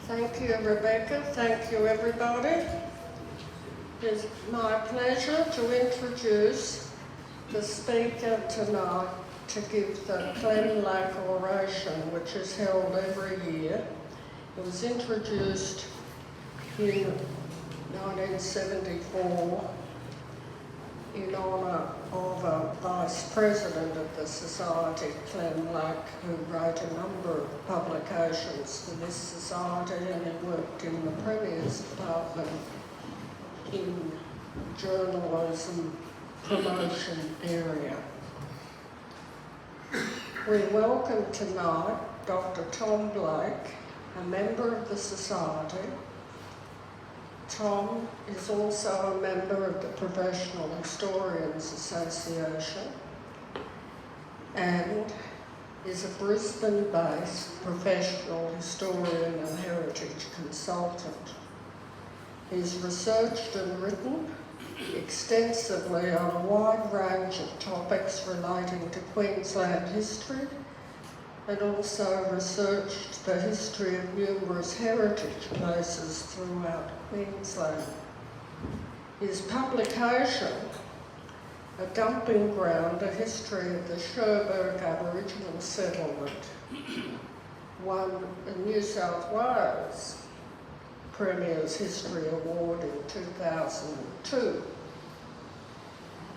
Thank you, Rebecca. Thank you, everybody. It's my pleasure to introduce the speaker tonight to give the Clem Oration, which is held every year. It was introduced in 1974 in honour of a vice president of the Society, Clem, who wrote a number of publications for this society, and he worked in the Premier's department in journalism promotion area. We welcome tonight Dr. Tom Blake, a member of the Society. Tom is also a member of the Professional Historians Association and is a Brisbane-based professional historian and heritage consultant. He's researched and written extensively on a wide range of topics relating to Queensland history, and also researched the history of numerous heritage places throughout Queensland. His publication, A Dumping Ground, A History of the Cherbourg Aboriginal Settlement, won the New South Wales Premier's History Award in 2002.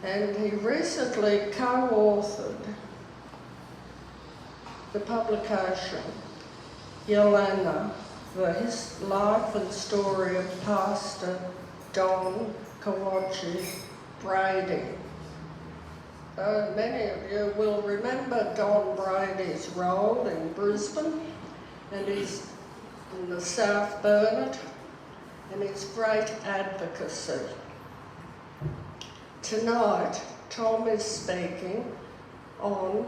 And he recently co-authored the publication, Yolanda, the life and story of Pastor Don Kawachi Brady. Many of you will remember Don Brady's role in Brisbane, and he's in the South Burnett, and his great advocacy. Tonight, Tom is speaking on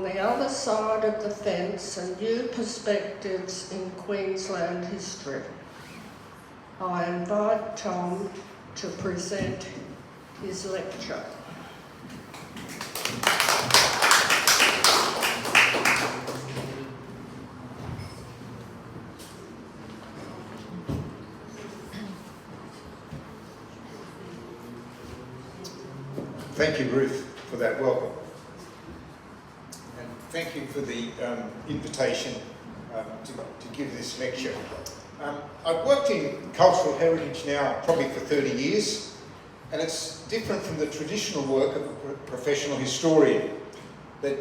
the other side of the fence and new perspectives in Queensland history. I invite Tom to present his lecture. Thank you, Ruth, for that welcome. And thank you for the invitation to give this lecture. I've worked in cultural heritage now probably for 30 years, and it's different from the traditional work of a professional historian. That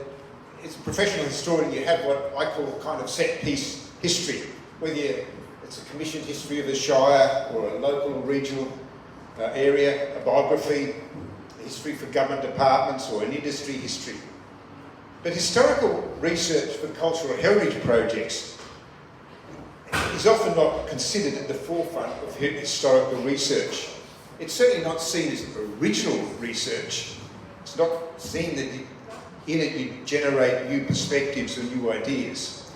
as a professional historian, you have what I call kind of set-piece history, whether it's a commissioned history of a shire or a local or regional area, a biography, history for government departments, or an industry history. But historical research for cultural heritage projects is often not considered at the forefront of historical research. It's certainly not seen as original research. It's not seen that in it you generate new perspectives or new ideas.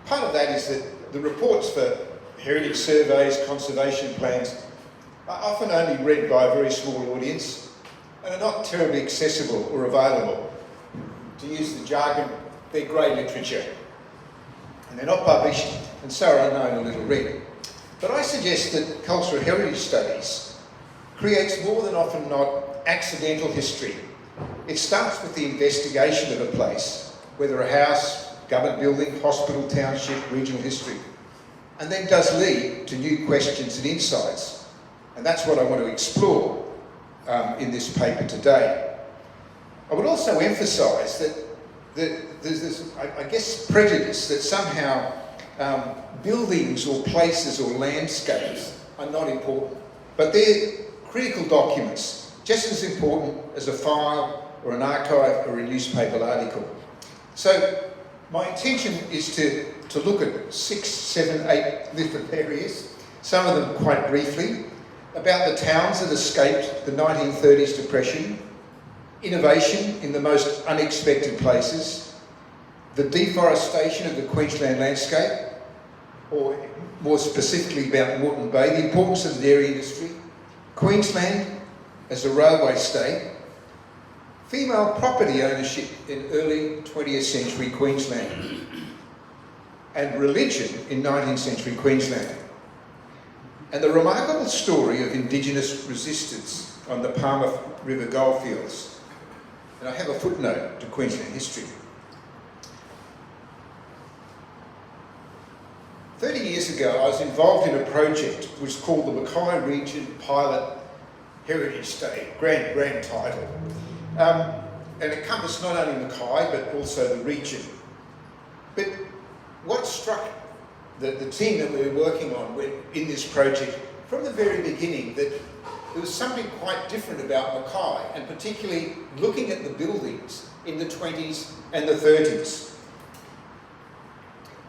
Part of that is that the reports for heritage surveys, conservation plans are often only read by a very small audience, and are not terribly accessible or available. To use the jargon, they're grey literature. And they're not published, and so are unknown or little read. But I suggest that cultural heritage studies creates more than often not accidental history. It starts with the investigation of a place, whether a house, government building, hospital, township, regional history, and then does lead to new questions and insights. And that's what I want to explore in this paper today. I would also emphasise that there's this, I guess, prejudice that somehow buildings or places or landscapes are not important, but they're critical documents, just as important as a file or an archive or a newspaper article. So my intention is to look at 6, 7, 8 different areas, some of them quite briefly, about the towns that escaped the 1930s depression, innovation in the most unexpected places, the deforestation of the Queensland landscape, or more specifically about Moreton Bay, the importance of the dairy industry, Queensland as a railway state, female property ownership in early 20th century Queensland, and religion in 19th century Queensland, and the remarkable story of Indigenous resistance on the Palmer River goldfields. And I have a footnote to Queensland history. 30 years ago, I was involved in a project which was called the Mackay Region Pilot Heritage Day, grand title. And it encompassed not only Mackay, but also the region. But what struck the team that we were working on in this project from the very beginning, that there was something quite different about Mackay, and particularly looking at the buildings in the 20s and the 30s.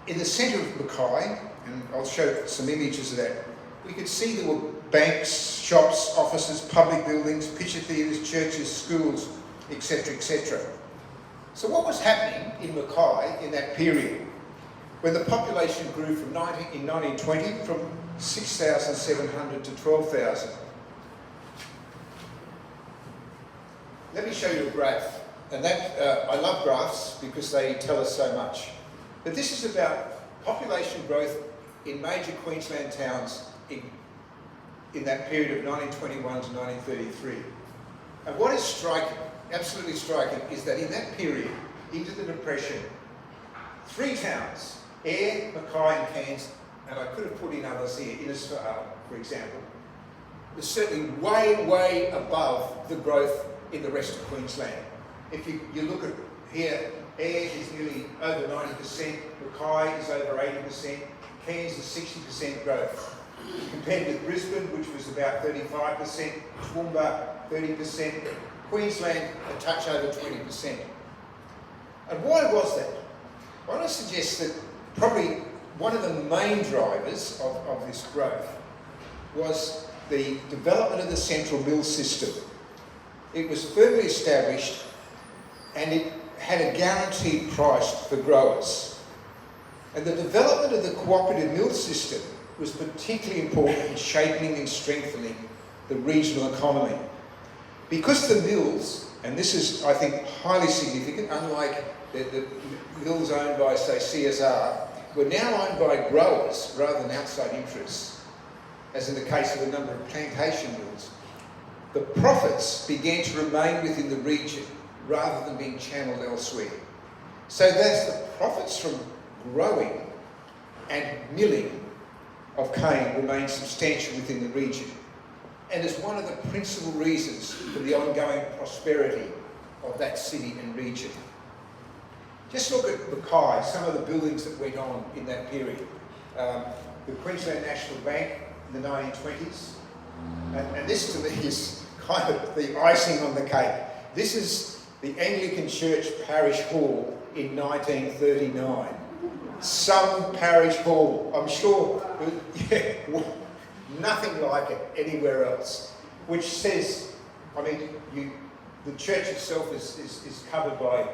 In the centre of Mackay, and I'll show some images of that, we could see there were banks, shops, offices, public buildings, picture theatres, churches, schools, etc., etc. So what was happening in Mackay in that period, when the population grew in 1920 from 6,700 to 12,000? Let me show you a graph, and that I love graphs because they tell us so much. But this is about population growth in major Queensland towns in that period of 1921 to 1933. And what is striking, absolutely striking, is that in that period, into the Depression, 3 towns, Ayr, Mackay and Cairns, and I could have put in others here, Innisfail, for example, was certainly way, way above the growth in the rest of Queensland. If you look at here, Ayr is nearly over 90%, Mackay is over 80%, Cairns is 60% growth. Compared with Brisbane, which was about 35%, Toowoomba 30%, Queensland a touch over 20%. And why was that? I want to suggest that probably one of the main drivers of this growth was the development of the central mill system. It was firmly established and it had a guaranteed price for growers. And the development of the cooperative mill system was particularly important in shaping and strengthening the regional economy. Because the mills, and this is, I think, highly significant, unlike the mills owned by, say, CSR, were now owned by growers rather than outside interests, as in the case of a number of plantation mills. The profits began to remain within the region rather than being channelled elsewhere. So that's the profits from growing and milling of cane remained substantial within the region, and is one of the principal reasons for the ongoing prosperity of that city and region. Just look at Mackay, some of the buildings that went on in that period. The Queensland National Bank in the 1920s, and this to me is kind of the icing on the cake. This is the Anglican Church Parish Hall in 1939. Some parish hall, I'm sure, nothing like it anywhere else, which says, I mean, the church itself is covered by,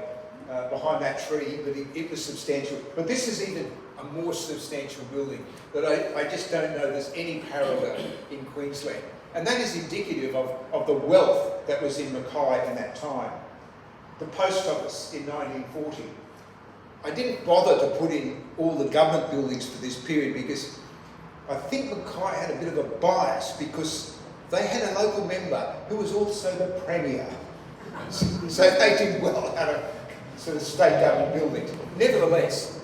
behind that tree, but it was substantial. But this is even a more substantial building that I just don't know there's any parallel in Queensland. And that is indicative of the wealth that was in Mackay in that time. The post office in 1940. I didn't bother to put in all the government buildings for this period because I think Mackay had a bit of a bias because they had a local member who was also the Premier. So they did well out of sort of state government buildings. Nevertheless,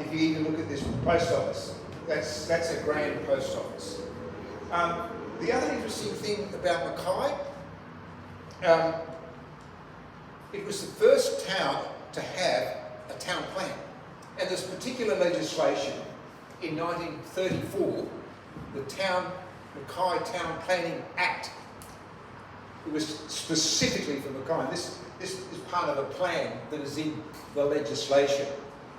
if you even look at this post office, that's a grand post office. The other interesting thing about Mackay, it was the first town to have a town plan. And there's particular legislation in 1934, the Mackay Town Planning Act. It was specifically for Mackay. And this is part of a plan that is in the legislation.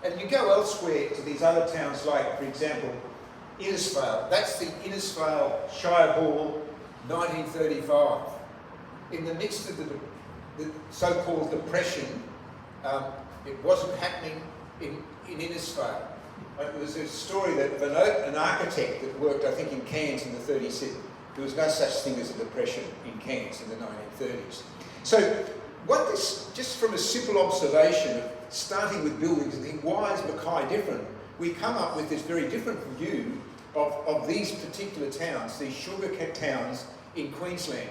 And you go elsewhere to these other towns like, for example, Innisfail. That's the Innisfail Shire Hall, 1935. In the midst of the so-called Depression, it wasn't happening in Innisfail. There was a story that an architect that worked, I think, in Cairns in the 30s said there was no such thing as a depression in Cairns in the 1930s. So what this, just from a simple observation of starting with buildings and thinking, why is Mackay different? we come up with this very different view of these particular towns, these sugar towns in Queensland.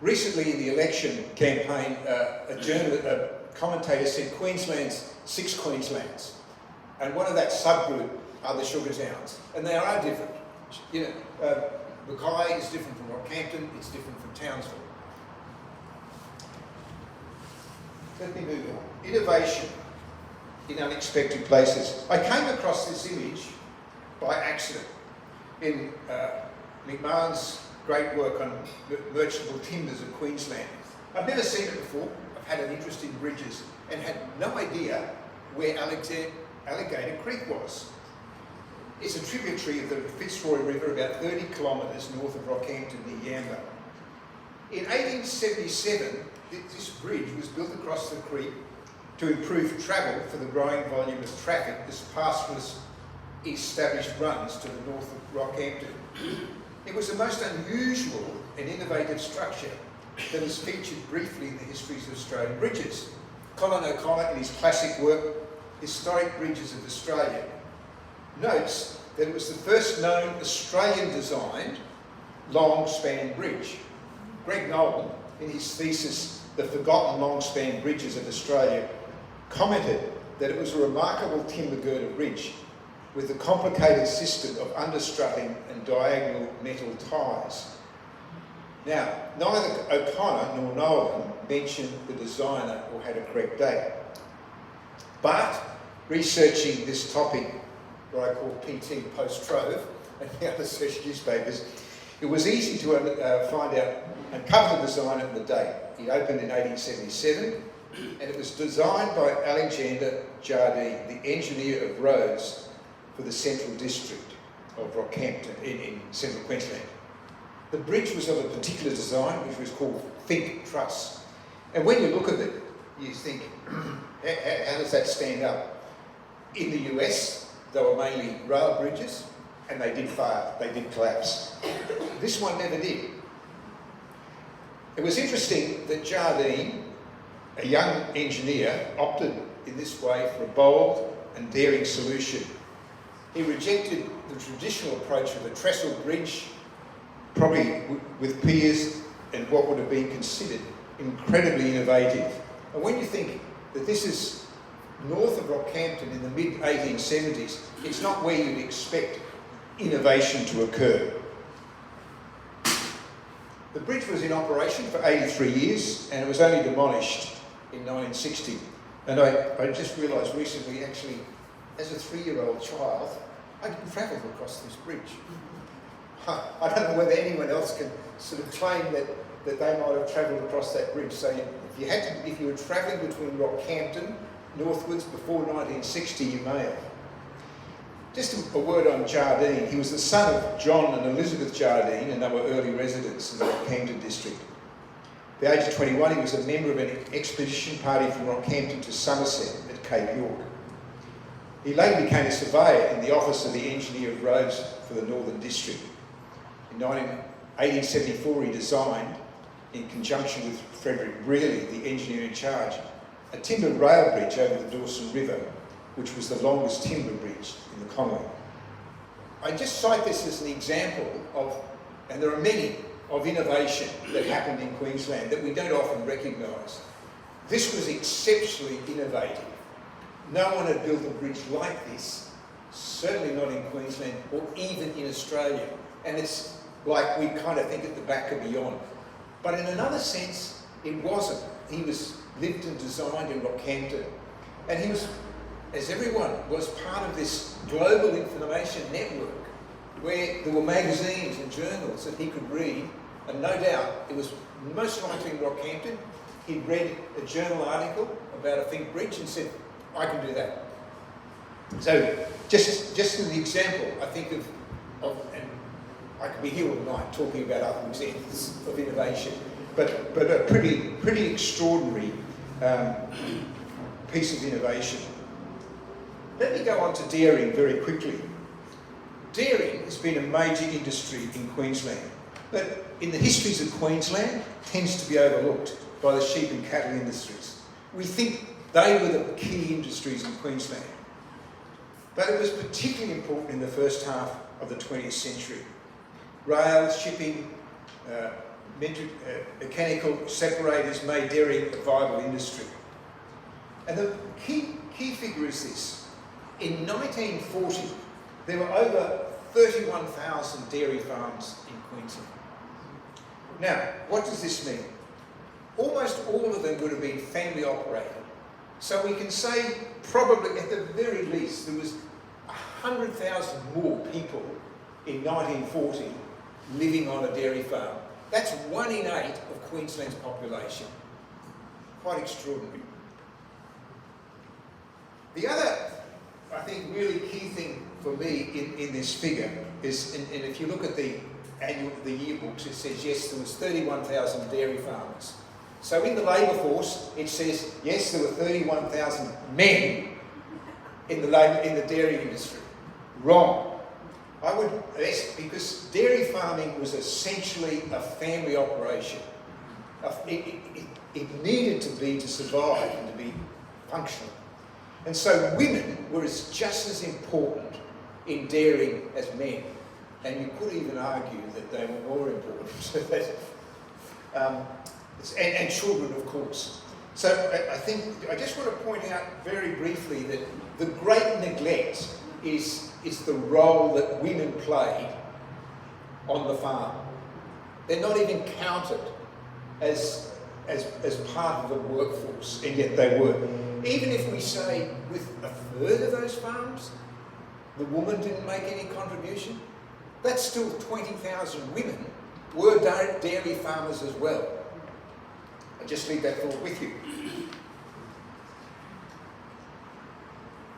Recently in the election campaign, a commentator said Queensland's 6 Queenslands. And one of that subgroup are the sugar towns. And they are different. You know, Mackay is different from Rockhampton, it's different from Townsville. Let me move on. Innovation in unexpected places. I came across this image by accident in McMahon's great work on merchantable timbers of Queensland. I've never seen it before. I've had an interest in bridges and had no idea where Alligator Creek was. It's a tributary of the Fitzroy River about 30 kilometres north of Rockhampton near Yamba. In 1877, this bridge was built across the creek to improve travel for the growing volume of traffic as pastoralist established runs to the north of Rockhampton. It was the most unusual and innovative structure that is featured briefly in the histories of Australian bridges. Colin O'Connor, in his classic work, Historic Bridges of Australia, notes that it was the first known Australian-designed long-span bridge. Greg Nolan, in his thesis, The Forgotten Long-Span Bridges of Australia, commented that it was a remarkable timber girder bridge with a complicated system of understrutting and diagonal metal ties. Now, neither O'Connor nor Nolan mentioned the designer or had a correct date. But researching this topic, what I call PT post-Trove, and the other search newspapers, it was easy to find out and cover the design and the date. It opened in 1877, and it was designed by Alexander Jardine, the engineer of roads for the Central District of Rockhampton in central Queensland. The bridge was of a particular design, which was called Think Truss. And when you look at it, you think, how does that stand up? In the US, they were mainly rail bridges, and they did fail, they did collapse. This one never did. It was interesting that Jardine, a young engineer, opted in this way for a bold and daring solution. He rejected the traditional approach of a trestle bridge, probably with piers and what would have been considered incredibly innovative. And when you think that this is north of Rockhampton in the mid-1870s, it's not where you'd expect innovation to occur. The bridge was in operation for 83 years and it was only demolished in 1960. And I just realised recently, actually, as a 3-year-old child, I didn't travel across this bridge. I don't know whether anyone else can sort of claim that they might have travelled across that bridge. So if you were travelling between Rockhampton northwards before 1960, you may have. Just a word on Jardine. He was the son of John and Elizabeth Jardine, and they were early residents in the Rockhampton district. At the age of 21, he was a member of an expedition party from Rockhampton to Somerset at Cape York. He later became a surveyor in the office of the Engineer of Roads for the Northern District. In 1874, he designed, in conjunction with Frederick Brearley, the engineer in charge, a timber rail bridge over the Dawson River, which was the longest timber bridge in the Commonwealth. I just cite this as an example of, and there are many, of innovation that happened in Queensland that we don't often recognise. This was exceptionally innovative. No one had built a bridge like this, certainly not in Queensland or even in Australia. And it's like we kind of think at the back and beyond. But in another sense, it wasn't. He was lived and designed in Rockhampton. And he was, as everyone, was part of this global information network where there were magazines and journals that he could read. And no doubt, it was most likely in Rockhampton. He'd read a journal article about a Think Bridge and said, I can do that. So just as an example, I think of and I could be here all night talking about other examples of innovation, but a pretty extraordinary piece of innovation. Let me go on to dairying very quickly. Dairying has been a major industry in Queensland, but in the histories of Queensland tends to be overlooked by the sheep and cattle industries. We think they were the key industries in Queensland. But it was particularly important in the first half of the 20th century. Rail, shipping, mechanical separators made dairy a viable industry. And the key figure is this. In 1940, there were over 31,000 dairy farms in Queensland. Now, what does this mean? Almost all of them would have been family operated. So we can say probably at the very least there was 100,000 more people in 1940 living on a dairy farm. That's 1 in 8 of Queensland's population. Quite extraordinary. The other, I think, really key thing for me in this figure is, and if you look at the yearbooks, it says, yes, there was 31,000 dairy farmers. So in the labour force, it says, yes, there were 31,000 men in the dairy industry. Wrong. I would, because dairy farming was essentially a family operation. It needed to be to survive and to be functional. And so women were just as important in dairying as men. And you could even argue that they were more important. And children, of course. So I think, I just want to point out very briefly that the great neglect is the role that women played on the farm. They're not even counted as part of the workforce, and yet they were. Even if we say with a third of those farms, the woman didn't make any contribution, that's still 20,000 women were dairy farmers as well. I just leave that thought with you.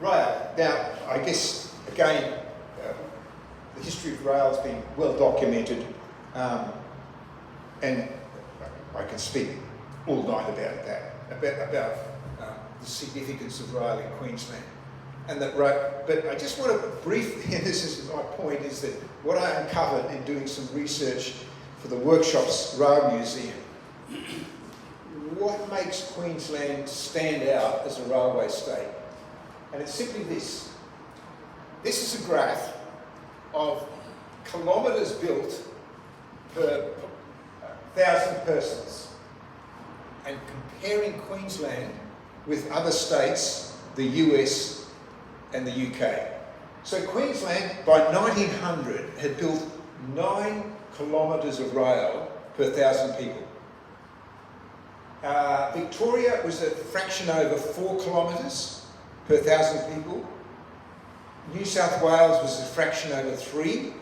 Rail. Now, I guess, again, the history of rail has been well documented, and I can speak all night about that, about the significance of rail in Queensland. And that rail, but I just want to briefly, and this is my point, is that what I uncovered in doing some research for the Workshops Rail Museum, what makes Queensland stand out as a railway state? And it's simply this. This is a graph of kilometres built per 1,000 persons, and comparing Queensland with other states, the US and the UK. So Queensland, by 1900, had built 9 kilometres of rail per 1,000 people. Victoria was a fraction over 4 kilometres per 1,000 people. New South Wales was a fraction over 3.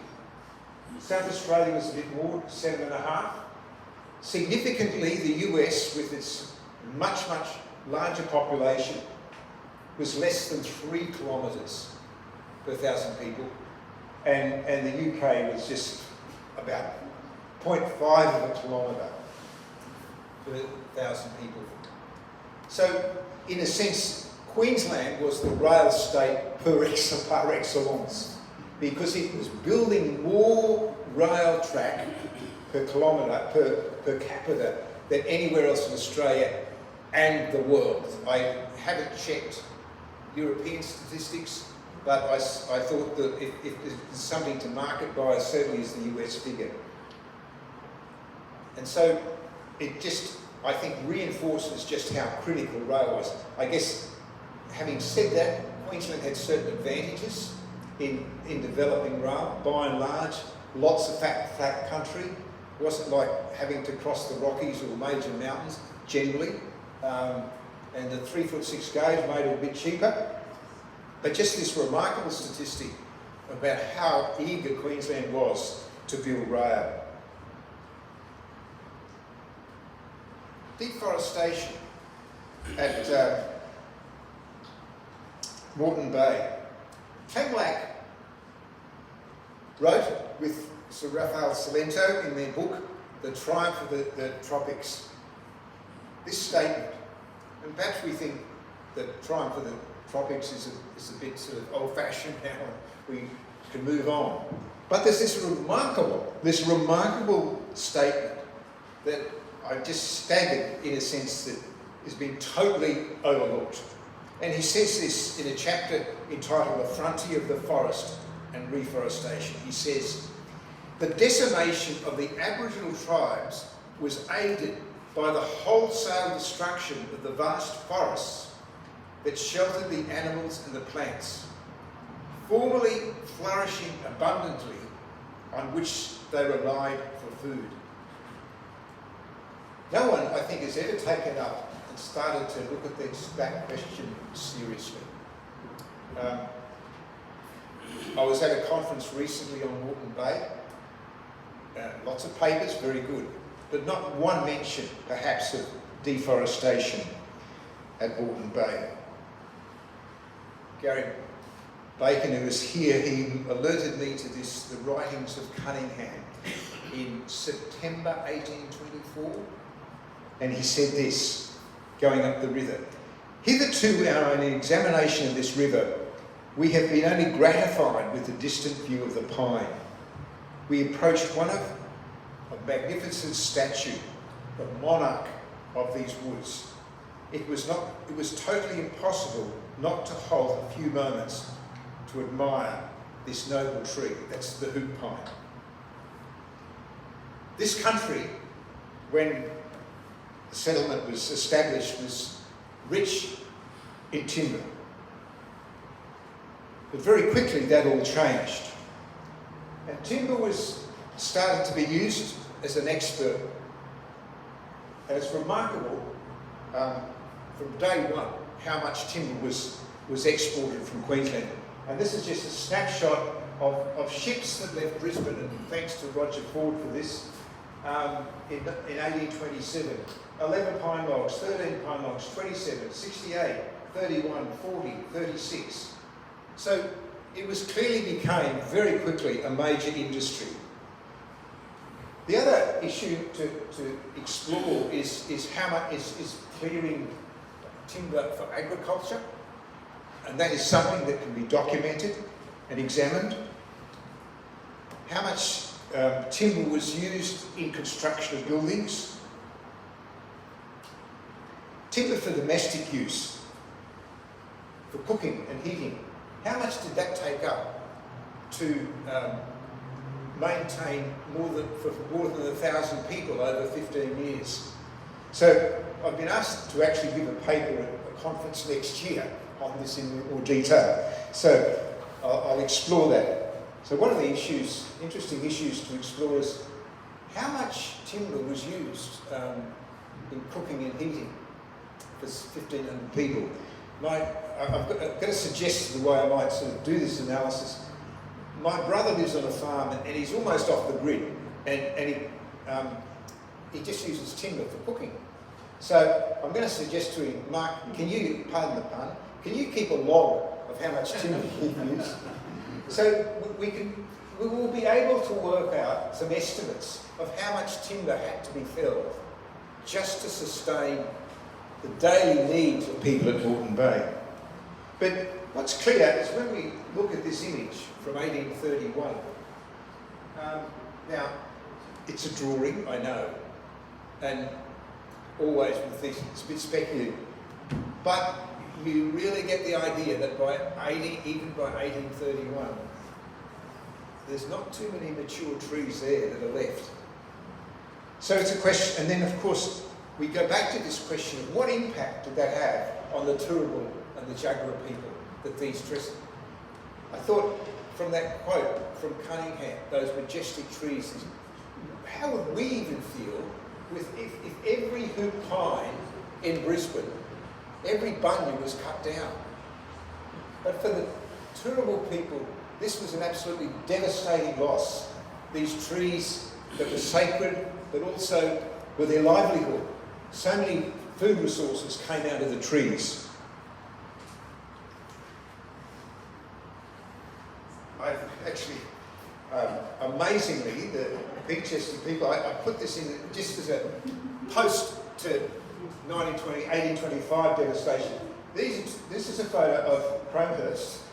South Australia was a bit more, 7.5. Significantly, the US, with its much larger population, was less than 3 kilometres per 1,000 people, and the UK was just about 0.5 of a kilometre per 1,000 people. So, in a sense, Queensland was the rail state par excellence, because it was building more rail track per kilometre, per capita, than anywhere else in Australia and the world. I haven't checked European statistics, but I thought that if there's something to market by, certainly is the US figure. And so it just, I think, reinforces just how critical rail was. I guess, having said that, Queensland had certain advantages in developing rail. By and large, lots of flat country. It wasn't like having to cross the Rockies or major mountains, generally. And the 3'6" gauge made it a bit cheaper. But just this remarkable statistic about how eager Queensland was to build rail. Deforestation at Moreton Bay. Clem wrote with Sir Raphael Salento in their book, The Triumph of the Tropics, this statement. And perhaps we think that Triumph of the Tropics is a bit sort of old-fashioned now, and we can move on. But there's this remarkable statement that I'm just staggered, in a sense, that has been totally overlooked. And he says this in a chapter entitled The Frontier of the Forest and Reforestation. He says, the decimation of the Aboriginal tribes was aided by the wholesale destruction of the vast forests that sheltered the animals and the plants, formerly flourishing abundantly, on which they relied for food. No one, I think, has ever taken up and started to look at that question seriously. I was at a conference recently on Moreton Bay. Lots of papers, very good, but not one mention, perhaps, of deforestation at Moreton Bay. Gary Bacon, who was here, he alerted me to this, the writings of Cunningham in September 1824, and he said this, going up the river. Hitherto in our examination of this river, we have been only gratified with the distant view of the pine. We approached one of a magnificent statue, the monarch of these woods. It was totally impossible not to halt a few moments to admire this noble tree. That's the hoop pine. This country, when the settlement was established, was rich in timber. But very quickly that all changed. And timber was started to be used as an expert. And it's remarkable from day one how much timber was exported from Queensland. And this is just a snapshot of ships that left Brisbane, and thanks to Roger Ford for this, in 1827. 11 pine logs, 13 pine logs, 27, 68, 31, 40, 36. So it was clearly became very quickly a major industry. The other issue to explore is how much is clearing timber for agriculture, and that is something that can be documented and examined. How much timber was used in construction of buildings. Timber for domestic use, for cooking and heating. How much did that take up to maintain more than 1,000 people over 15 years? So I've been asked to actually give a paper at a conference next year on this in more detail. So I'll explore that. So one of the interesting issues to explore is how much timber was used in cooking and heating for 1,500 people. I've got to suggest the way I might sort of do this analysis. My brother lives on a farm and he's almost off the grid, and he just uses timber for cooking. So I'm going to suggest to him, Mark, can you, pardon the pun, can you keep a log of how much timber he used? So we will be able to work out some estimates of how much timber had to be felled just to sustain the daily needs of people at Moreton Bay. But what's clear is when we look at this image from 1831, now it's a drawing, I know, and always with this, it's a bit speculative, but you really get the idea that even by 1831, there's not too many mature trees there that are left. So it's a question, and then of course we go back to this question of what impact did that have on the Turrbal and the Jagera people that these trees. I thought from that quote from Cunningham, those majestic trees, how would we even feel if every hoop pine in Brisbane, every bunya was cut down? But for the Turrbal people, this was an absolutely devastating loss. These trees that were sacred, but also were their livelihood. So many food resources came out of the trees. I've actually, amazingly, the Peakchester people, I put this in just as a post to 1825 devastation. This is a photo of Cromhurst,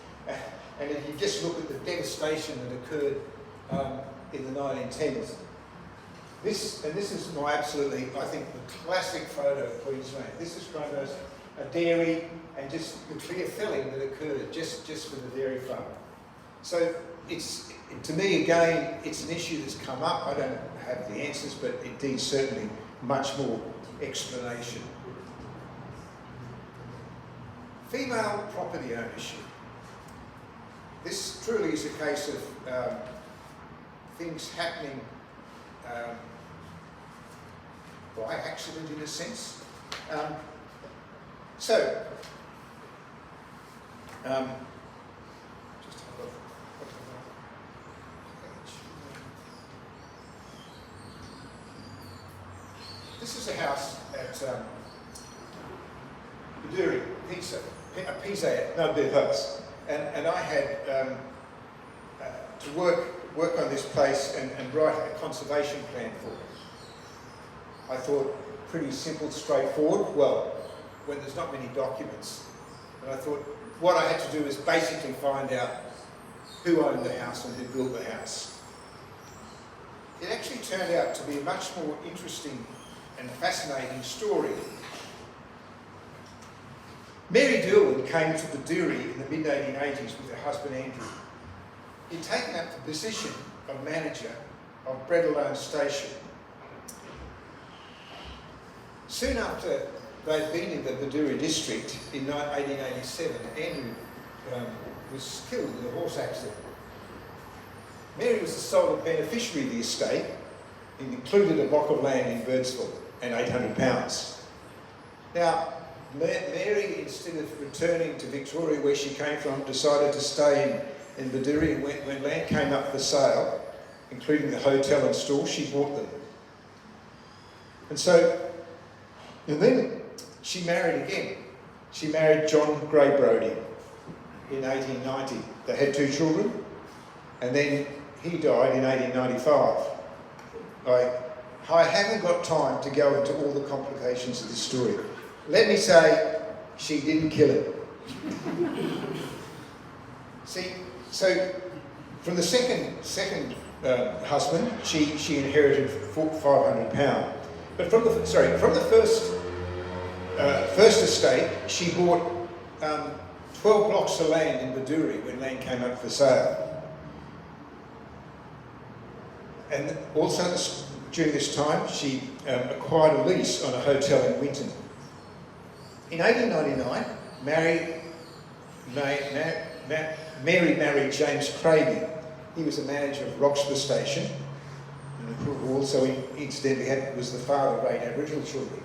and if you just look at the devastation that occurred in the 1910s, this is my absolutely, I think, the classic photo of Queensland. This is Cromhurst a dairy, and just the clear felling that occurred just for the dairy farm. So to me again, it's an issue that's come up. I don't have the answers, but it needs certainly much more explanation. Female property ownership. This truly is a case of things happening by accident in a sense. Just have a this is a house at Baduri, Pisa, no, bit house. And I had to work on this place and write a conservation plan for it. I thought pretty simple, straightforward. Well, when there's not many documents. And I thought what I had to do is basically find out who owned the house and who built the house. It actually turned out to be a much more interesting and fascinating story. Mary Dillon came to Baduri in the mid-1880s with her husband Andrew. He'd taken up the position of manager of Breadalone Station. Soon after they'd been in the Baduri district in 1887, Andrew was killed in a horse accident. Mary was the sole beneficiary of the estate. It included a block of land in Birdsville and £800. Now, Mary, instead of returning to Victoria where she came from, decided to stay in Baduri, and when land came up for sale, including the hotel and store, she bought them. And then she married again. She married John Grey Brodie in 1890. They had 2 children, and then he died in 1895. I haven't got time to go into all the complications of this story. Let me say, she didn't kill him. See, so from the second husband, she inherited £500. But from the first estate, she bought 12 blocks of land in Baduri when land came up for sale. And also during this time, she acquired a lease on a hotel in Winton. In 1899, Mary married James Craigie. He was the manager of Roxburgh Station, and who also incidentally was the father of 8 Aboriginal children.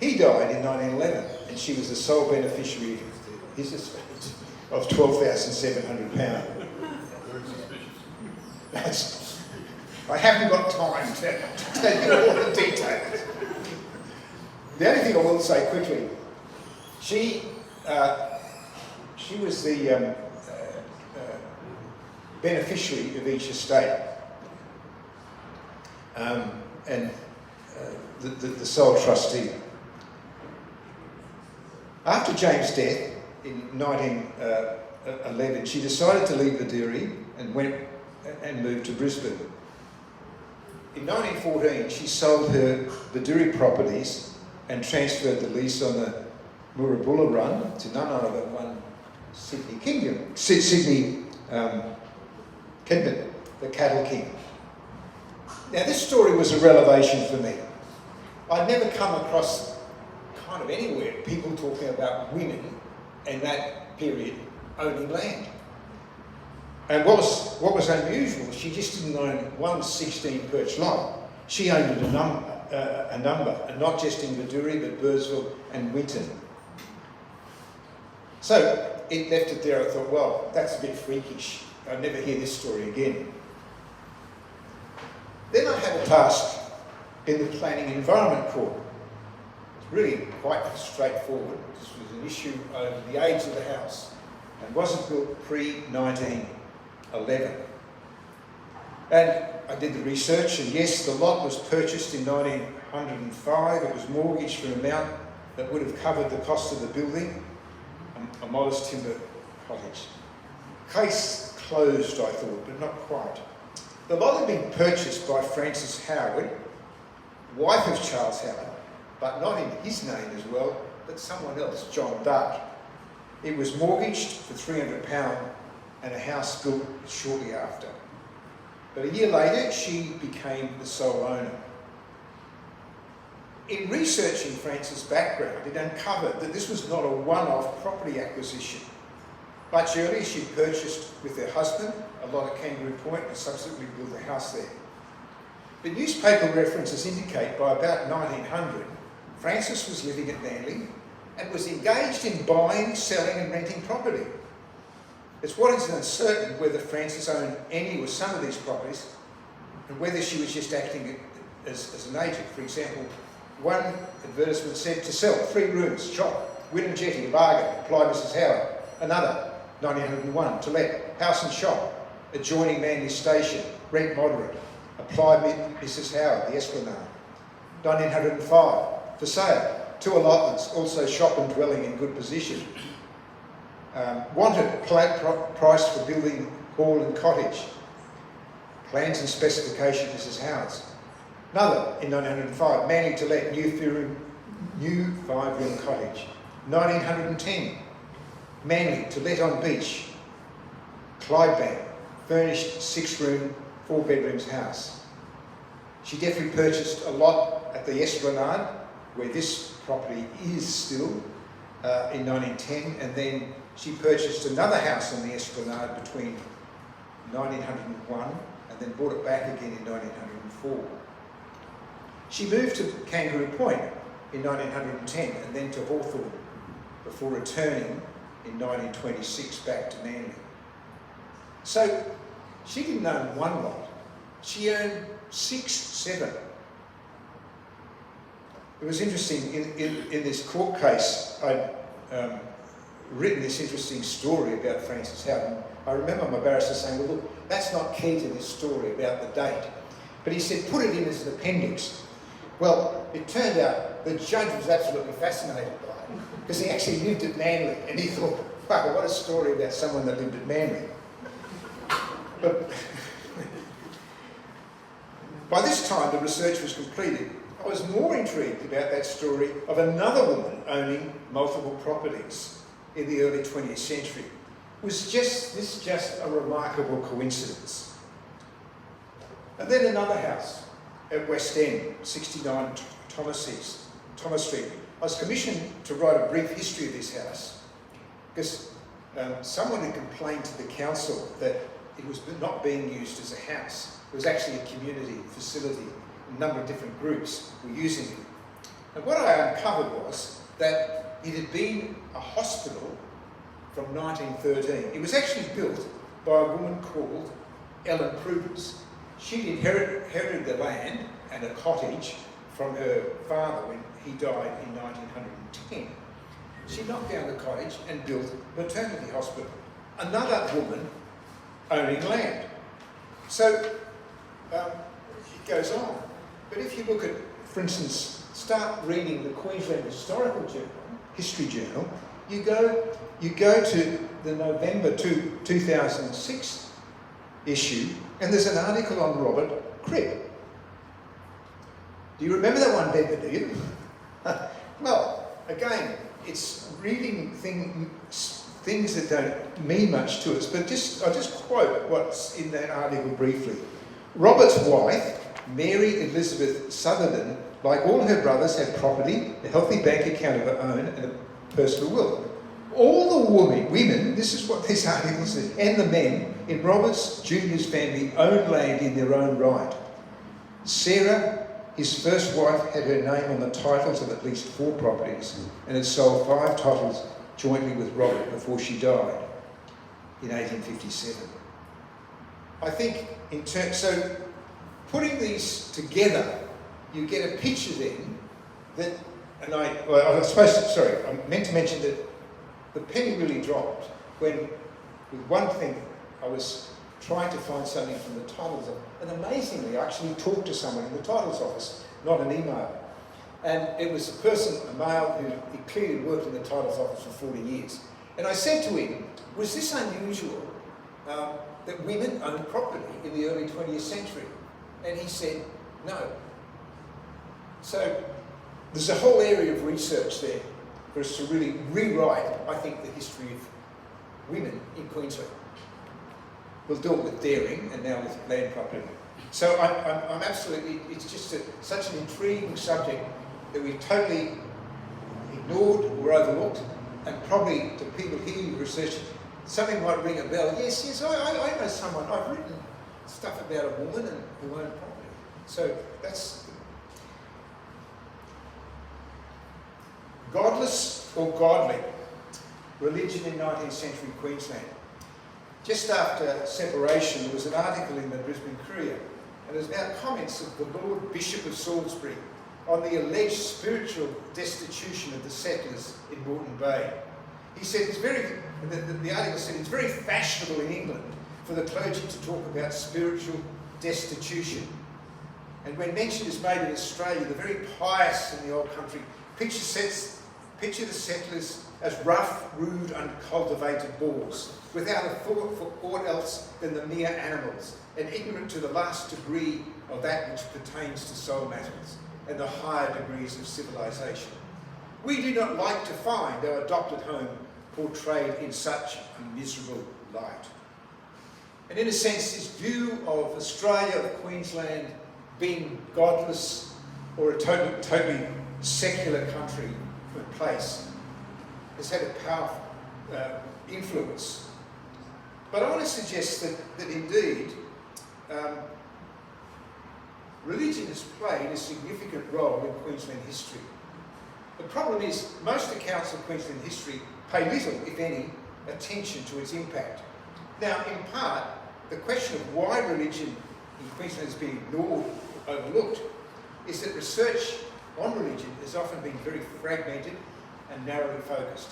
He died in 1911, and she was the sole beneficiary of his estate of £12,700. Very suspicious. I haven't got time to tell you all the details. The only thing I will say quickly, she was the beneficiary of each estate, and the sole trustee. After James' death in 1911, she decided to leave Baduri and went and moved to Brisbane. In 1914, she sold her Baduri properties and transferred the lease on the Murrubulla run to none other than one Sydney Kidman, the cattle king. Now this story was a revelation for me. I'd never come across kind of anywhere people talking about women in that period owning land. And what was unusual, she just didn't own one 16-perch lot. She owned a number, and not just in Baduri, but Birdsville and Winton. So it left it there. I thought, well, that's a bit freakish. I'll never hear this story again. Then I had a task in the Planning Environment Court. It's really quite straightforward. This was an issue over the age of the house and wasn't built pre-1911. And I did the research, and yes, the lot was purchased in 1905. It was mortgaged for an amount that would have covered the cost of the building, a modest timber cottage. Case closed, I thought, but not quite. The lot had been purchased by Francis Howard, wife of Charles Howard, but not in his name as well, but someone else, John Dart. It was mortgaged for £300 and a house built shortly after. But a year later, she became the sole owner. In researching Frances' background, it uncovered that this was not a one-off property acquisition. Much earlier, she purchased with her husband a lot at Kangaroo Point and subsequently built a house there. The newspaper references indicate by about 1900, Frances was living at Manly and was engaged in buying, selling and renting property. It's what is uncertain whether Frances owned any or some of these properties and whether she was just acting as an agent. For example, one advertisement said to sell 3 rooms, shop, Wynnum Jetty, a bargain, apply Mrs Howard. Another, 1901, to let, house and shop, adjoining Manly Station, rent moderate, apply Mrs Howard, the Esplanade. 1905, for sale, 2 allotments, also shop and dwelling in good position. Wanted, price for building hall and cottage. Plans and specification, Mrs Howard's. Another, in 1905, Manly to let, new 5-room cottage. 1910, Manly to let on beach, Clydebank, furnished 6-room, 4 bedrooms house. She definitely purchased a lot at the Esplanade, where this property is still, in 1910, and then she purchased another house on the Esplanade between 1901 and then bought it back again in 1904. She moved to Kangaroo Point in 1910 and then to Hawthorn before returning in 1926 back to Manly. So she didn't own one lot, she owned 6, 7. It was interesting, in this court case, I'd written this interesting story about Frances Howard. I remember my barrister saying, well, look, that's not key to this story about the date. But he said, put it in as an appendix. Well, it turned out the judge was absolutely fascinated by it because he actually lived at Manly and he thought, wow, what a story about someone that lived at Manly. But by this time, the research was completed. I was more intrigued about that story of another woman owning multiple properties in the early 20th century. Was this just a remarkable coincidence? And then another house at West End, 69 Thomas Street. I was commissioned to write a brief history of this house because someone had complained to the council that it was not being used as a house. It was actually a community facility. A number of different groups were using it. And what I uncovered was that it had been a hospital from 1913. It was actually built by a woman called Ellen Prudence. She'd inherited the land and a cottage from her father when he died in 1910. She knocked down the cottage and built a maternity hospital. Another woman owning land. So it goes on. But if you look at, for instance, start reading the Queensland Historical Journal, History Journal, you go to the November 2006 issue, and there's an article on Robert Cribb. Do you remember that one, Deborah, do you? Well, again, it's reading things that don't mean much to us, but I'll just quote what's in that article briefly. Robert's wife, Mary Elizabeth Sutherland, like all her brothers, had property, a healthy bank account of her own, and a personal will. All the women, this is what this article says, and the men in Robert's Jr.'s family owned land in their own right. Sarah, his first wife, had her name on the titles of at least 4 properties and had sold 5 titles jointly with Robert before she died in 1857. I think so putting these together, you get a picture then that, and I meant to mention that the penny really dropped when, with one thing, I was trying to find something from the titles office, and amazingly, I actually talked to someone in the titles office, not an email. And it was a person, a male, who he clearly worked in the titles office for 40 years. And I said to him, was this unusual that women owned property in the early 20th century? And he said, no. So there's a whole area of research there. for us to really rewrite, I think, the history of women in Queensland. We'll deal with dairying and now with land property. So I'm absolutely, it's just such an intriguing subject that we've totally ignored or overlooked, and probably to people here who research it, something might ring a bell. Yes, I know someone, I've written stuff about a woman and who owned property. So that's godless or godly religion in 19th century Queensland. Just after separation, there was an article in the Brisbane Courier, and it was about comments of the Lord Bishop of Salisbury on the alleged spiritual destitution of the settlers in Moreton Bay. He said it's the article said it's very fashionable in England for the clergy to talk about spiritual destitution. And when mention is made in Australia, the very pious in the old country picture the settlers as rough, rude, uncultivated boors, without a thought for aught else than the mere animals, and ignorant to the last degree of that which pertains to soul matters and the higher degrees of civilization. We do not like to find our adopted home portrayed in such a miserable light. And in a sense, this view of Australia, of Queensland, being godless or a totally secular country or place has had a powerful influence. But I want to suggest that indeed religion has played a significant role in Queensland history. The problem is most accounts of Queensland history pay little, if any, attention to its impact. Now, in part, the question of why religion in Queensland has been ignored or overlooked is that research on religion has often been very fragmented and narrowly focused.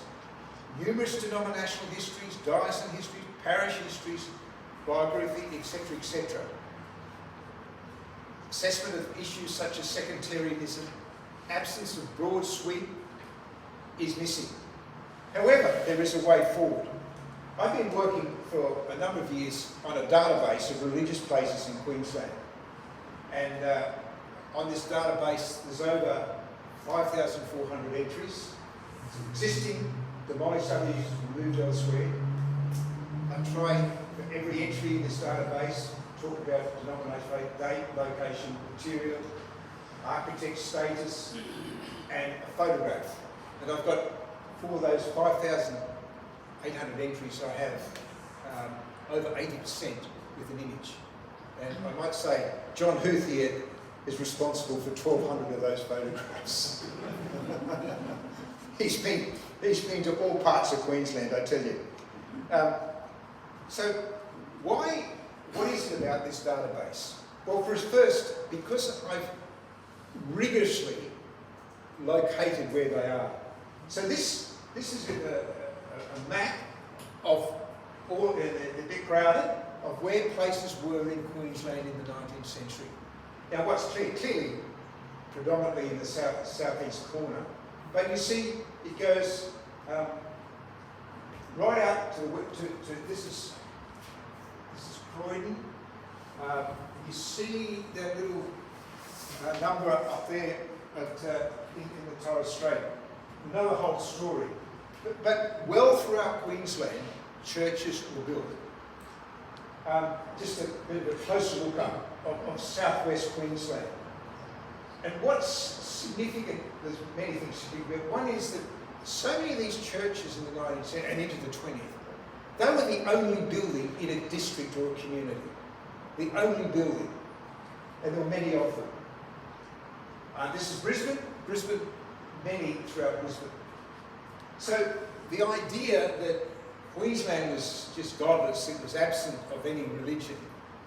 Numerous denominational histories, diocesan histories, parish histories, biography, etc., etc. Assessment of issues such as sectarianism, absence of broad sweep is missing. However, there is a way forward. I've been working for a number of years on a database of religious places in Queensland. And on this database, there's over 5,400 entries. Existing demolished subdivisions moved elsewhere. I try for every entry in this database, talk about denomination, date, location, material, architect status, and a photograph. And I've got, for those 5,800 entries, I have over 80% with an image. And I might say, John Huth here is responsible for 1,200 of those photographs. He's been to all parts of Queensland, I tell you. So what is it about this database? Well, first, because I've rigorously located where they are. So this is a map of all, a bit crowded, of where places were in Queensland in the 19th century. Now what's clearly predominantly in the southeast corner, but you see it goes right out to this is Croydon. You see that little number up there in the Torres Strait. You know the whole story. But well throughout Queensland, churches were built. Just a bit of a closer look up of southwest Queensland. And what's significant, there's many things significant. One is that so many of these churches in the 19th century and into the 20th, they were the only building in a district or a community. The only building. And there were many of them. This is Brisbane, many throughout Brisbane. So the idea that Queensland was just godless, it was absent of any religion,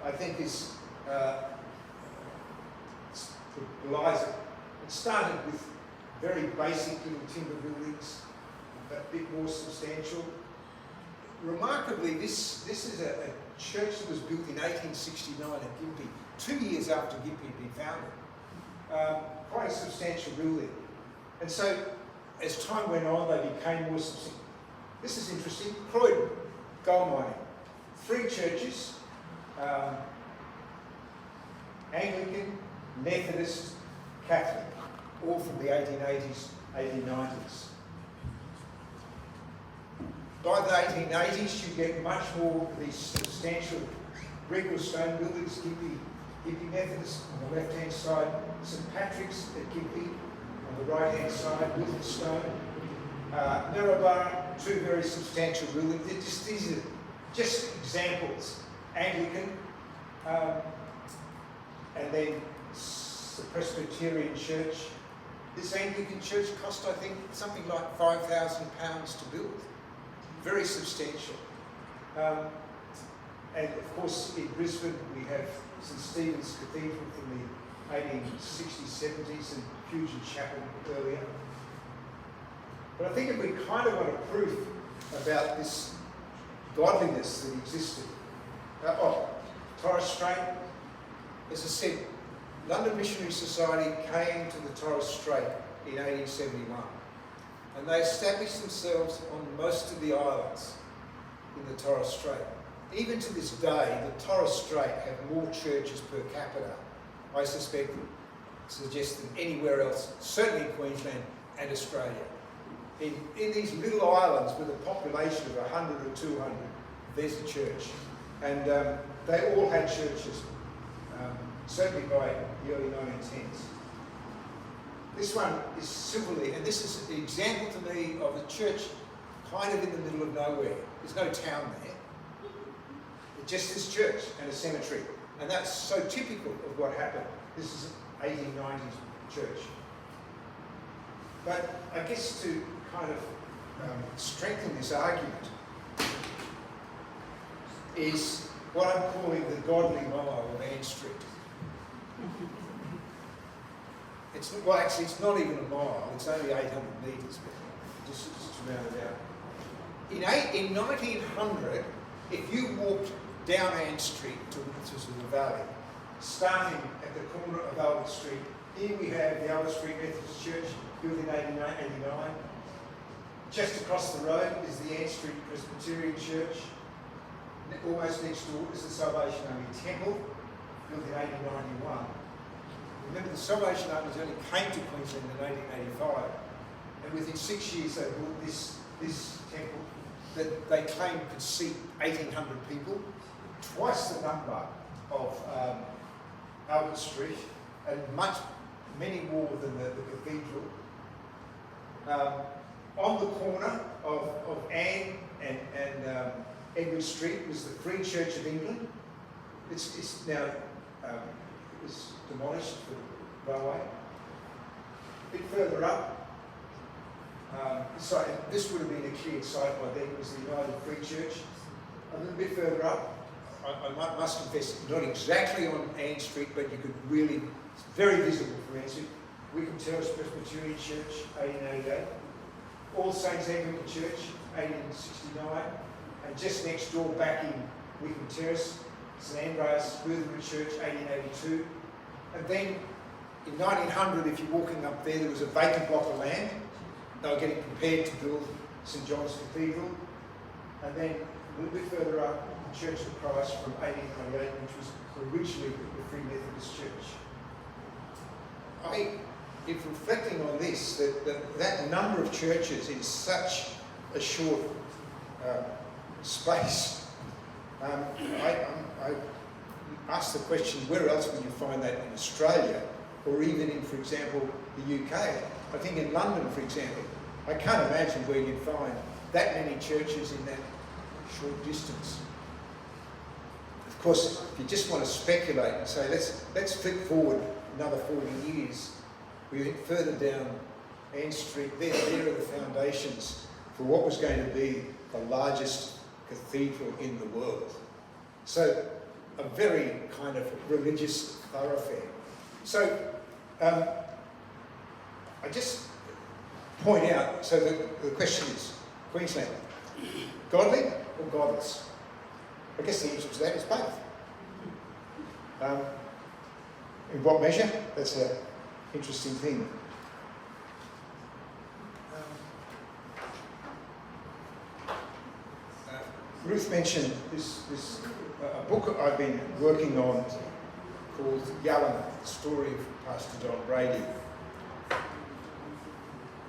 I think is belies it. It started with very basic little timber buildings, a bit more substantial. Remarkably, this is a church that was built in 1869 at Gympie, 2 years after Gympie had been founded. Quite a substantial building. And so, as time went on, they became more substantial. This is interesting. Croydon, gold mining. 3 churches, Anglican, Methodist, Catholic, all from the 1880s, 1890s. by the 1880s, you get much more of these substantial regular stone buildings. Gippy Methodist on the left-hand side, St Patrick's at Gippy on the right-hand side, Wilton Stone. Maryborough, two very substantial buildings. These are just examples. Anglican, and then the Presbyterian Church. This Anglican church cost, I think, something like £5,000 to build. Very substantial. And of course, in Brisbane, we have St Stephen's Cathedral from the 1860s, 70s, and Fusion Chapel earlier. But I think if we kind of want a proof about this godliness that existed, Torres Strait, as I said, London Missionary Society came to the Torres Strait in 1871, and they established themselves on most of the islands in the Torres Strait. Even to this day, the Torres Strait have more churches per capita, I suspect, suggest than anywhere else, certainly in Queensland and Australia. In these little islands with a population of 100 or 200, there's a church. And they all had churches, certainly by the early 1910s. This one is similarly, and this is an example to me of a church kind of in the middle of nowhere. There's no town there. It's just this church and a cemetery. And that's so typical of what happened. This is an 1890s church. But I guess to kind of strengthen this argument is what I'm calling the godly mile of Ann Street. Actually, it's not even a mile. It's only 800 metres, but just to round it out. In 1900, if you walked down Ann Street to the valley, starting at the corner of Albert Street, here we have the Albert Street Methodist Church, built in 1889. Just across the road is the Ann Street Presbyterian Church. Almost next door is the Salvation Army Temple, built in 1891. Remember, the Salvation Army only came to Queensland in 1885, and within 6 years they built this temple that they claim could seat 1,800 people, twice the number of Albert Street, and many more than the cathedral. On the corner of Ann and Edward Street was the Free Church of England. It's now it was demolished for the railway. A bit further up, this would have been a cleared site by then. It was the United Free Church. A little bit further up, I must confess, not exactly on Ann Street, but you could really, it's very visible from Ann Street. Wickham Terrace Presbyterian Church, 1888. All Saints Anglican Church, 1869. And just next door, back in Wickham Terrace, St Andreas Lutheran Church, 1882. And then in 1900, if you're walking up there, there was a vacant block of land. They were getting prepared to build St John's Cathedral. And then a little bit further up, the Church of Christ from 1898, which was originally the Free Methodist Church. If reflecting on this, that number of churches in such a short space, I ask the question, where else would you find that in Australia, or even in, for example, the UK? I think in London, for example, I can't imagine where you'd find that many churches in that short distance. Of course, if you just want to speculate and say, let's flip forward another 40 years, we went further down Ann Street, there are the foundations for what was going to be the largest cathedral in the world. So, a very kind of religious thoroughfare. So, I just point out, so the question is, Queensland, godly or godless? I guess the answer to that is both. In what measure? That's an interesting thing. Ruth mentioned this a book I've been working on called Yallen, the story of Pastor John Brady.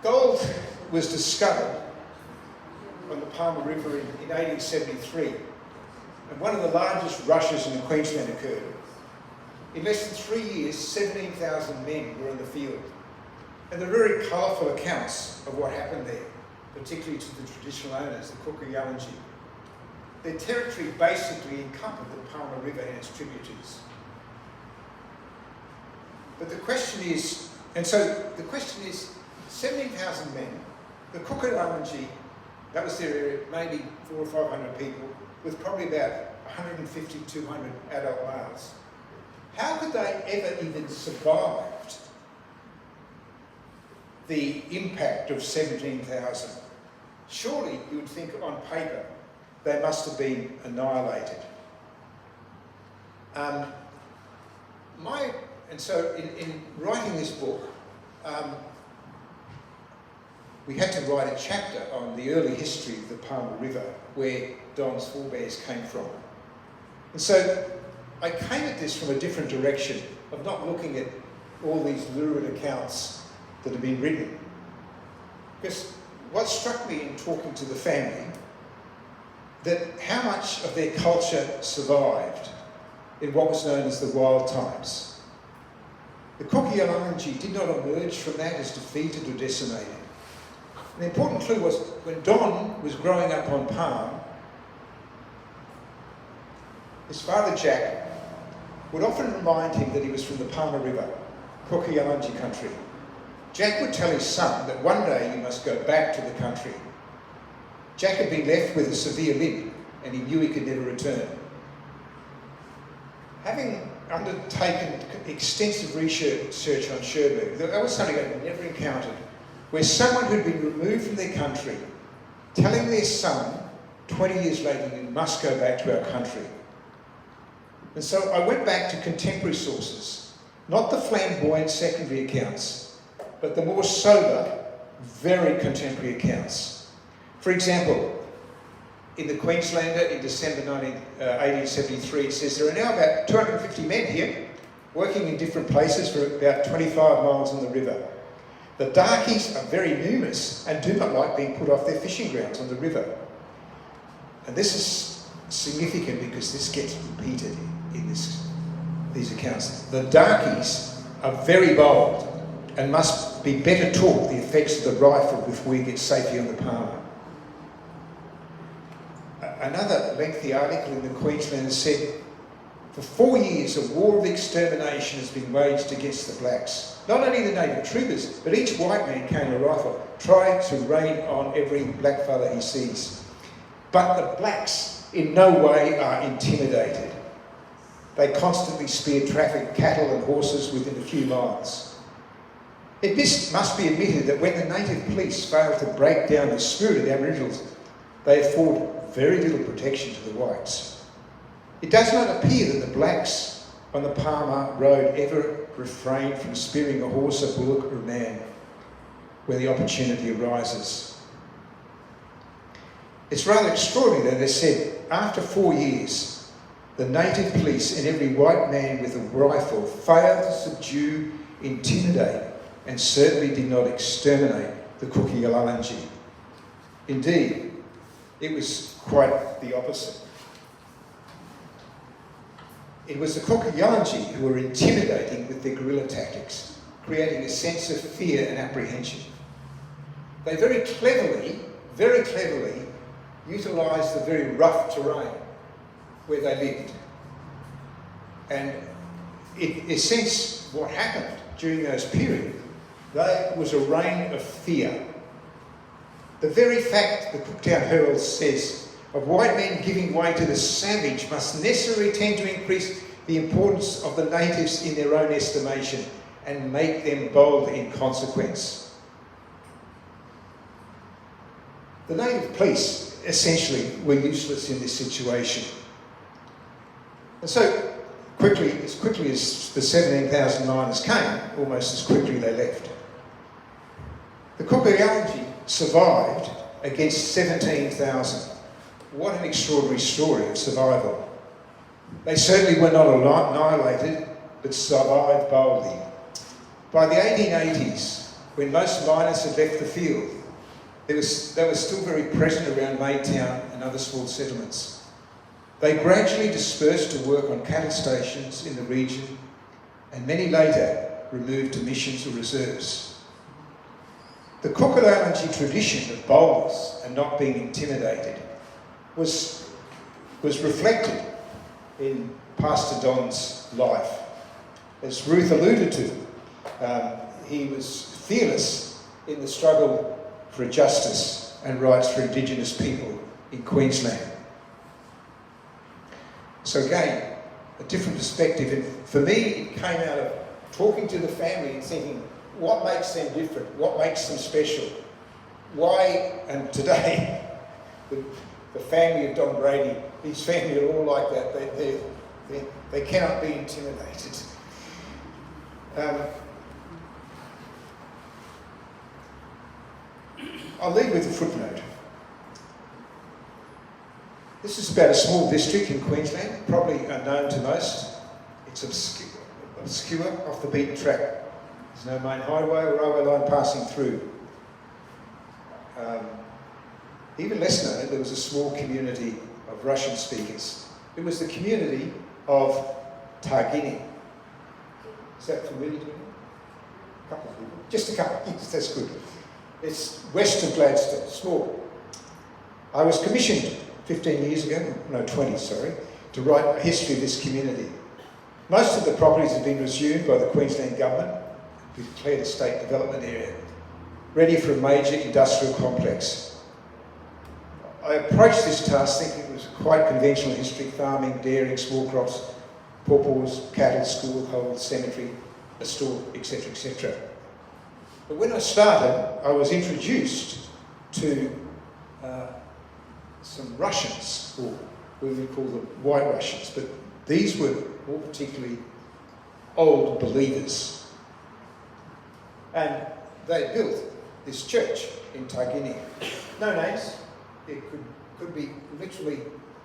Gold was discovered on the Palmer River in 1873, and one of the largest rushes in Queensland occurred. In less than 3 years, 17,000 men were in the field. And there are very colourful accounts of what happened there, particularly to the traditional owners, the Kuku-Yalanji. Their territory basically encompassed the Palmer River and its tributaries. But the question is, 17,000 men, the Kuku-Yalanji, that was their area, maybe 400 or 500 people, with probably about 150, 200 adult males. How could they ever even survived the impact of 17,000? Surely you would think on paper they must have been annihilated. So in writing this book, we had to write a chapter on the early history of the Palmer River, where Don's forebears came from. And so I came at this from a different direction of not looking at all these lurid accounts that have been written. Because what struck me in talking to the family, that how much of their culture survived in what was known as the wild times. The Kuku-Yalanji did not emerge from that as defeated or decimated. And the important clue was when Don was growing up on Palm, his father Jack would often remind him that he was from the Palmer River, Kuku-Yalanji country. Jack would tell his son that one day he must go back to the country. Jack had been left with a severe limp and he knew he could never return. Having undertaken extensive research on Cherbourg, that was something I'd never encountered, where someone who'd been removed from their country telling their son 20 years later, you must go back to our country. And so I went back to contemporary sources, not the flamboyant secondary accounts, but the more sober, very contemporary accounts. For example, in the Queenslander in December 1873, it says there are now about 250 men here, working in different places for about 25 miles on the river. The darkies are very numerous and do not like being put off their fishing grounds on the river. And this is significant because this gets repeated in these accounts. The darkies are very bold and must be better taught the effects of the rifle before you get safely on the Palmer. Another lengthy article in the Queenslander said, for 4 years a war of extermination has been waged against the blacks. Not only the native troopers, but each white man carrying a rifle tried to rain on every blackfellow he sees. But the blacks in no way are intimidated. They constantly spear traffic, cattle and horses within a few miles. It must be admitted that when the native police fail to break down the spirit of the Aboriginals, they afford very little protection to the whites. It does not appear that the blacks on the Palmer Road ever refrain from spearing a horse, a bullock or a man when the opportunity arises. It's rather extraordinary that they said after 4 years, the native police and every white man with a rifle failed to subdue, intimidate and certainly did not exterminate the Kuku-Yalanji. Indeed, it was quite the opposite. It was the Kuku-Yalanji who were intimidating with their guerrilla tactics, creating a sense of fear and apprehension. They very cleverly utilised the very rough terrain where they lived. And in a sense, what happened during those periods, there was a reign of fear. The very fact, the Cooktown Herald says, of white men giving way to the savage must necessarily tend to increase the importance of the natives in their own estimation and make them bold in consequence. The native police essentially were useless in this situation. And so as quickly as the 17,000 miners came, almost as quickly they left. The Kuku-Yalanji survived against 17,000. What an extraordinary story of survival. They certainly were not annihilated, but survived boldly. By the 1880s, when most miners had left the field, they were still very present around Maytown and other small settlements. They gradually dispersed to work on cattle stations in the region, and many later removed to missions or reserves. The Kokodalanji tradition of boldness and not being intimidated was reflected in Pastor Don's life. As Ruth alluded to, he was fearless in the struggle for justice and rights for Indigenous people in Queensland. So again, a different perspective. And for me, it came out of talking to the family and thinking, what makes them different? What makes them special? Why, and today, the family of Don Brady, his family are all like that. They cannot be intimidated. I'll leave with a footnote. This is about a small district in Queensland, probably unknown to most. It's obscure, off the beaten track. There's no main highway or railway line passing through. Even less known, there was a small community of Russian speakers. It was the community of Targini. Is that familiar to you? A couple of people. Just a couple. Yes, that's good. It's west of Gladstone, small. I was commissioned 15 years ago, no, 20, sorry, to write a history of this community. Most of the properties have been resumed by the Queensland Government, who declared a state development area, ready for a major industrial complex. I approached this task thinking it was quite conventional history: farming, dairying, small crops, pawpaws, cattle, school, hold, cemetery, a store, etc., etc. But when I started, I was introduced to some Russians, or we would call them White Russians, but these were more particularly old believers. And they built this church in Targini. No names. It could be literally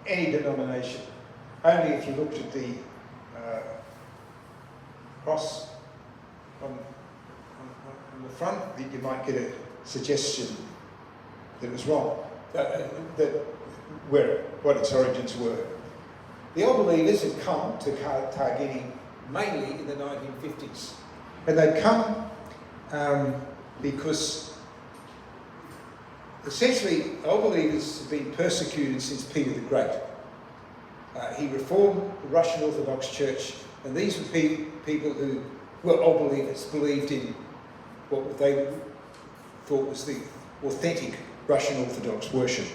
any denomination. Only if you looked at the cross on the front, that you might get a suggestion that it was wrong, what its origins were. The old believers had come to Targini mainly in the 1950s. And they'd come because essentially old believers have been persecuted since Peter the Great. He reformed the Russian Orthodox Church, and these were people who were old believers, believed in what they thought was the authentic Russian Orthodox worship.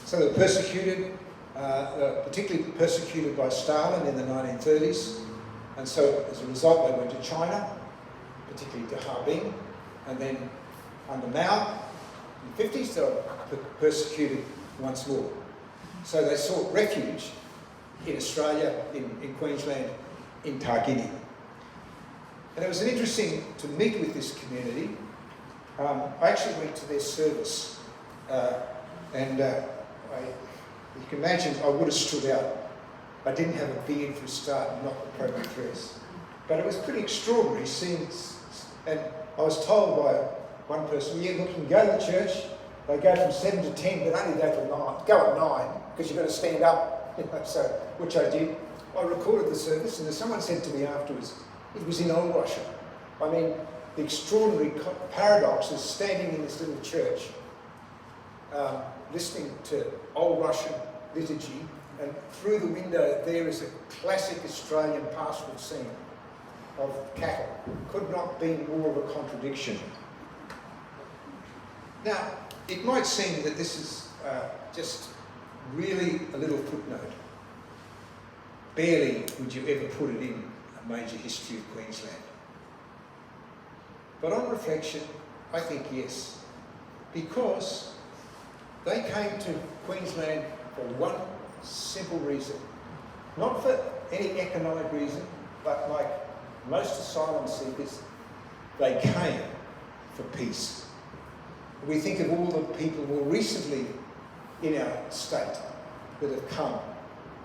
So they were persecuted, particularly persecuted by Stalin in the 1930s, and so as a result they went to China, particularly to Harbin, and then under Mao in the 50s they were persecuted once more. So they sought refuge in Australia, in Queensland, in Targini. And it was interesting to meet with this community. I actually went to their service, and you can imagine I would have stood out. I didn't have a beard for a start and not appropriate dress. But it was pretty extraordinary seeing, and I was told by one person, yeah, look, you can go to the church, they go from 7 to 10, but only go till 9. Go at 9, because you've got to stand up, so, which I did. I recorded the service, and someone said to me afterwards, it was in Old Russia. I mean, the extraordinary paradox is standing in this little church, listening to Old Russian liturgy, and through the window there is a classic Australian pastoral scene of cattle. Could not be more of a contradiction. Now, it might seem that this is just really a little footnote. Barely would you ever put it in a major history of Queensland. But on reflection, I think yes, because they came to Queensland for one simple reason. Not for any economic reason, but like most asylum seekers, they came for peace. We think of all the people more recently in our state that have come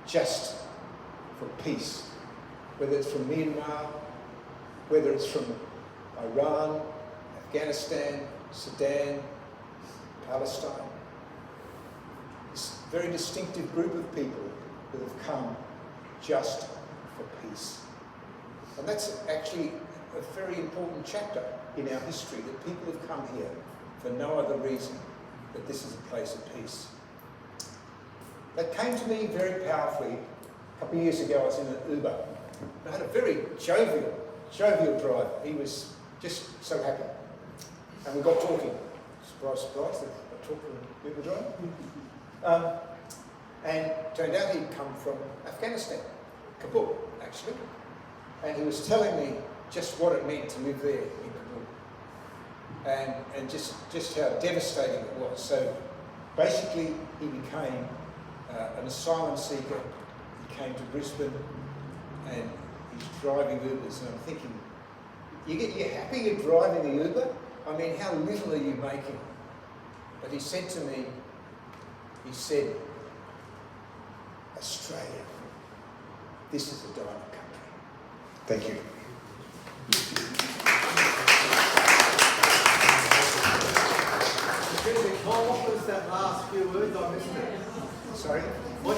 just for peace, whether it's from Myanmar, whether it's from Iran, Afghanistan, Sudan, Palestine. This very distinctive group of people who have come just for peace. And that's actually a very important chapter in our history, that people have come here for no other reason that this is a place of peace. That came to me very powerfully. A couple of years ago I was in an Uber. I had a very jovial driver. He was just so happy. And we got talking. Surprise, surprise, I talked to the Uber driver. And turned out he'd come from Afghanistan, Kabul, actually. And he was telling me just what it meant to live there in Kabul. And just how devastating it was. So basically he became an asylum seeker. He came to Brisbane and he's driving Ubers. And I'm thinking, you're happy you're driving the Uber? I mean, how little are you making? But he said to me, he said, Australia, this is a diamond country. Thank you. What was that last few words? I missed it. Sorry? What